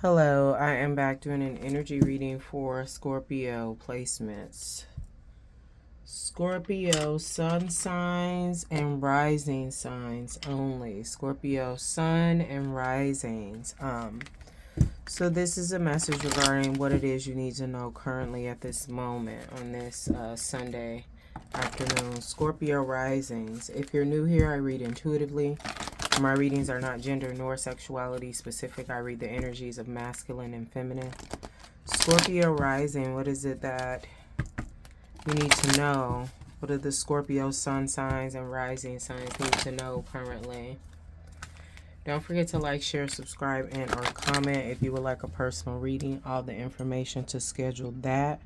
Hello, I am back doing an energy reading for Scorpio placements. Scorpio sun signs and rising signs only. Scorpio sun and risings. So this is a message regarding what it is you need to know currently at this moment on this Sunday afternoon. Scorpio risings. If you're new here, I read intuitively. My readings are not gender nor sexuality specific. I read the energies of masculine and feminine. Scorpio rising, what is it that you need to know? What do the Scorpio sun signs and rising signs need to know currently? Don't forget to like, share, subscribe, and or comment if you would like a personal reading. All the information to schedule that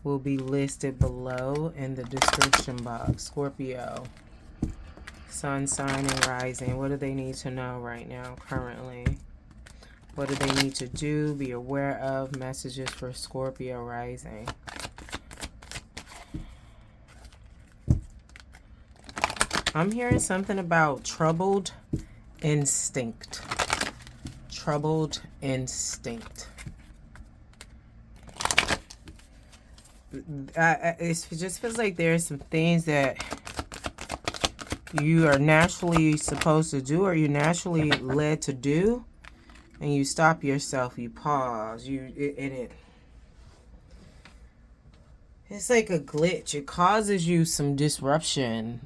will be listed below in the description box. Scorpio sun sign and rising, what do they need to know right now currently? What do they need to do, be aware of? Messages for Scorpio rising. I'm hearing something about troubled instinct. Troubled instinct. It just feels like there's some things that you are naturally supposed to do, or you're naturally led to do, and you stop yourself, you pause, it's like a glitch. It causes you some disruption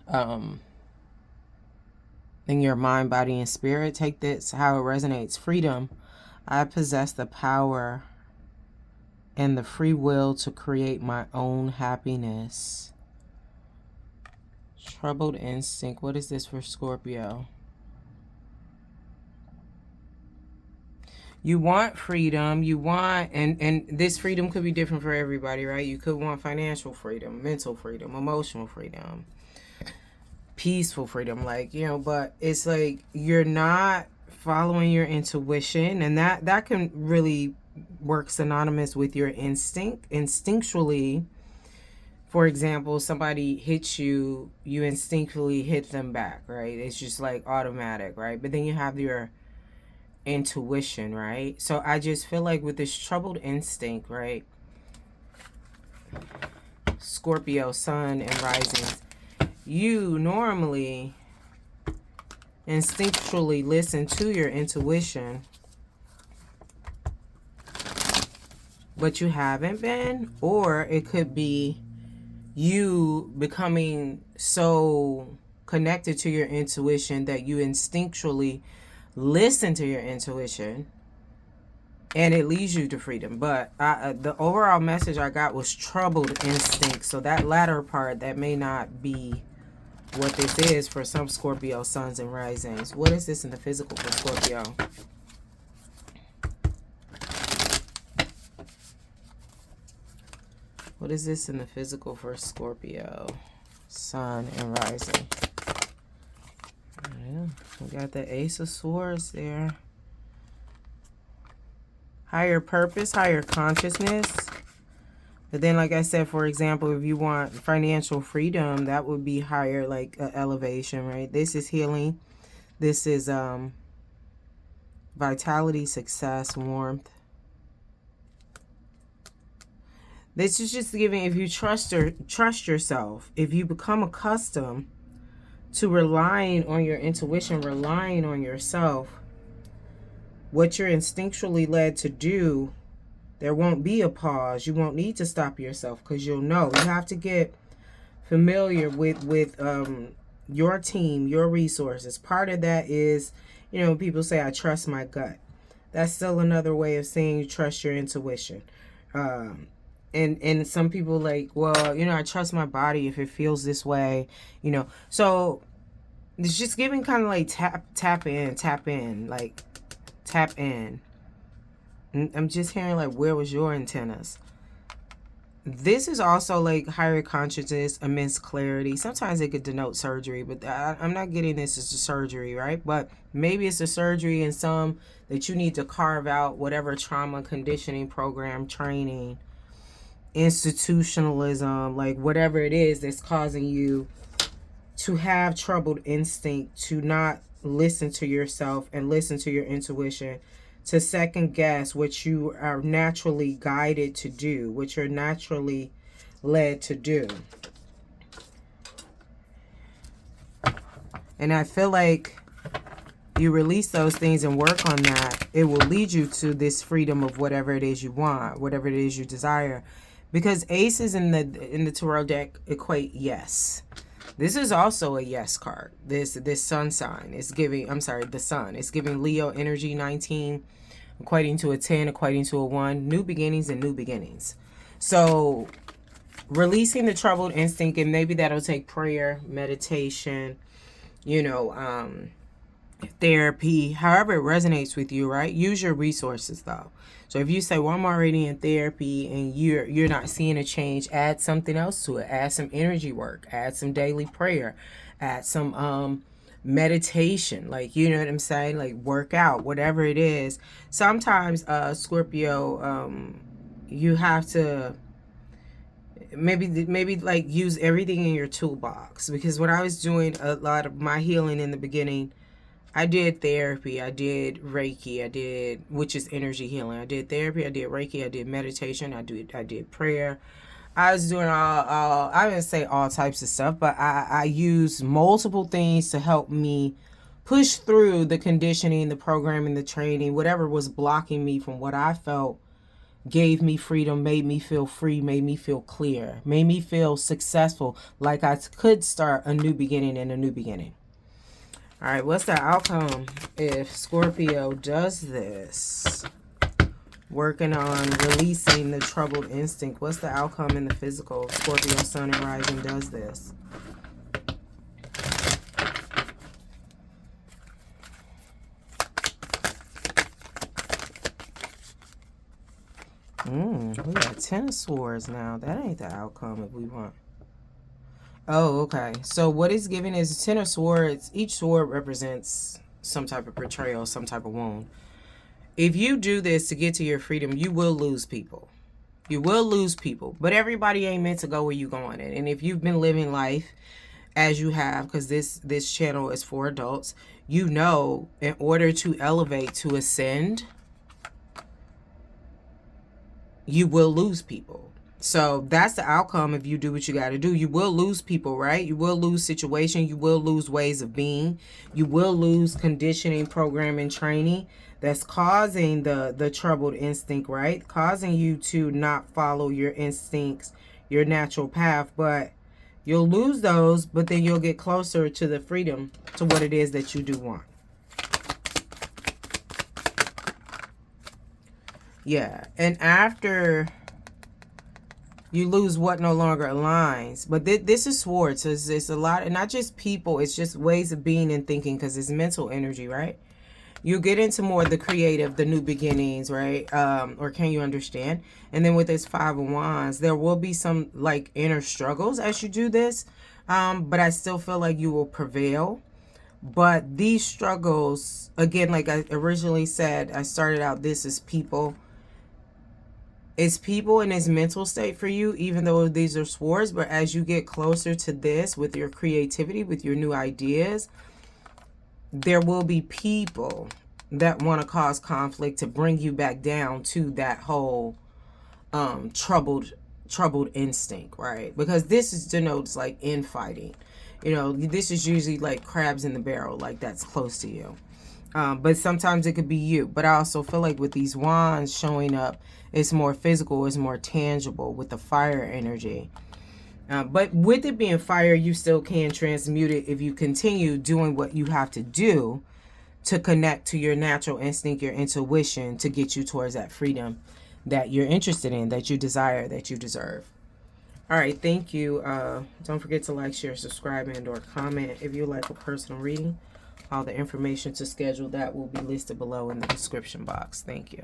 in your mind, body, and spirit. Take this how it resonates. Freedom. I possess the power and the free will to create my own happiness. Troubled instinct. What is this for Scorpio? You want freedom. You want, and this freedom could be different for everybody, right? You could want financial freedom, mental freedom, emotional freedom, peaceful freedom, like, you know, but it's like you're not following your intuition, and that can really work synonymous with your instinct. Instinctually, for example, somebody hits you, you instinctively hit them back, right? It's just like automatic, right? But then you have your intuition, right? So I just feel like with this troubled instinct, right? Scorpio sun and risings, you normally instinctually listen to your intuition, but you haven't been, or it could be you becoming so connected to your intuition that you instinctually listen to your intuition and it leads you to freedom. But the overall message I got was troubled instinct. So that latter part, that may not be what this is for some Scorpio suns and risings. What is this in the physical for Scorpio? What is this in the physical for Scorpio sun and rising? Yeah, we got the Ace of Swords there. Higher purpose, higher consciousness. But then, like I said, for example, if you want financial freedom, that would be higher, like elevation, right? This is healing. This is vitality, success, warmth. This is just giving, if you trust yourself, if you become accustomed to relying on your intuition, relying on yourself, what you're instinctually led to do, there won't be a pause. You won't need to stop yourself because you'll know. You have to get familiar with your team, your resources. Part of that is, you know, people say, I trust my gut. That's still another way of saying you trust your intuition. And some people like, well, you know, I trust my body if it feels this way, you know. So it's just giving kind of like tap in, like tap in. I'm just hearing like, where was your antennas? This is also like higher consciousness, immense clarity. Sometimes it could denote surgery, but I'm not getting this as a surgery, right? But maybe it's a surgery in some that you need to carve out whatever trauma conditioning program, training, institutionalism, like whatever it is that's causing you to have troubled instinct, to not listen to yourself and listen to your intuition, to second guess what you are naturally guided to do, what you're naturally led to do. And I feel like you release those things and work on that, it will lead you to this freedom of whatever it is you want, whatever it is you desire. Because aces in the tarot deck equate yes. This is also a yes card. This sun sign is giving, I'm sorry, the sun. It's giving Leo energy 19, equating to a 10, equating to a 1. New beginnings and new beginnings. So releasing the troubled instinct, and maybe that'll take prayer, meditation, you know, therapy, however it resonates with you, right? Use your resources though. So if you say, well, I'm already in therapy and you're not seeing a change, add something else to it. Add some energy work, add some daily prayer, add some meditation, like, you know what I'm saying, like workout, whatever it is. Sometimes Scorpio, you have to maybe like use everything in your toolbox, because when I was doing a lot of my healing in the beginning, I did therapy, I did Reiki, which is energy healing. I did therapy, I did Reiki, I did meditation, I did prayer. I was doing all I wouldn't say all types of stuff, but I used multiple things to help me push through the conditioning, the programming, the training, whatever was blocking me from what I felt gave me freedom, made me feel free, made me feel clear, made me feel successful, like I could start a new beginning in a new beginning. All right, what's the outcome if Scorpio does this? Working on releasing the troubled instinct. What's the outcome in the physical? Scorpio, Sun, and Rising does this. We got 10 of Swords now. That ain't the outcome if we want. Oh, okay. So what it's giving is 10 of Swords. Each sword represents some type of betrayal, some type of wound. If you do this to get to your freedom, you will lose people. You will lose people. But everybody ain't meant to go where you going. And if you've been living life as you have, because this channel is for adults, you know, in order to elevate, to ascend, you will lose people. So that's the outcome if you do what you got to do. You will lose people, right? You will lose situation. You will lose ways of being. You will lose conditioning, programming, training that's causing the troubled instinct, right? Causing you to not follow your instincts, your natural path. But you'll lose those, but then you'll get closer to the freedom, to what it is that you do want. Yeah, and after you lose what no longer aligns. But this is Swords. So it's a lot, and not just people, it's just ways of being and thinking, because it's mental energy, right? You get into more of the creative, the new beginnings, right? Or can you understand? And then with this 5 of Wands, there will be some like inner struggles as you do this. But I still feel like you will prevail. But these struggles, again, like I originally said, I started out, this is people. It's people in this mental state for you, even though these are swords. But as you get closer to this with your creativity, with your new ideas, there will be people that want to cause conflict to bring you back down to that whole troubled instinct, right? Because this is denotes like infighting. You know, this is usually like crabs in the barrel, like that's close to you. But sometimes it could be you. But I also feel like with these wands showing up, it's more physical, it's more tangible with the fire energy. But with it being fire, you still can transmute it if you continue doing what you have to do to connect to your natural instinct, your intuition, to get you towards that freedom that you're interested in, that you desire, that you deserve. All right, thank you. Don't forget to like, share, subscribe, and or comment if you like a personal reading. All the information to schedule that will be listed below in the description box. Thank you.